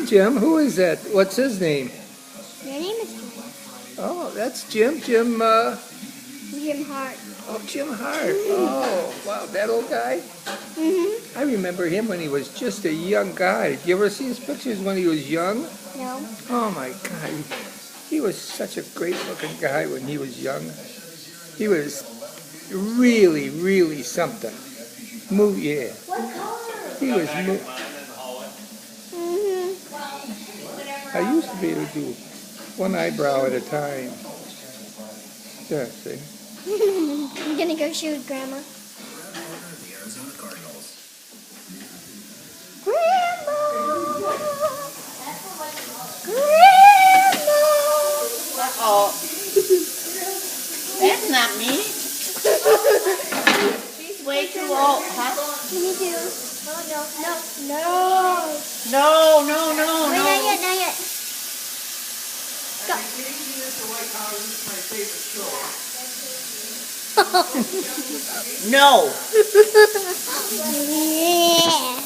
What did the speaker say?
Jim. Who is that? What's his name? Your name is Jim. Oh, that's Jim. Jim Hart. Oh, Jim Hart. Oh, wow, that old guy? I remember him when he was just a young guy. Did you ever see his pictures when he was young? No. Oh, my God. He was such a great-looking guy when he was young. He was really, really something. Yeah. He was. I used to be able to do one eyebrow at a time. Yeah, see? I'm gonna go shoot Grandma. Grandma! Grandma! Uh-oh. That's not me. She's way too old, huh? Me too. Oh, no. No, no, no, Wait, no. not yet. Go. No. Yeah.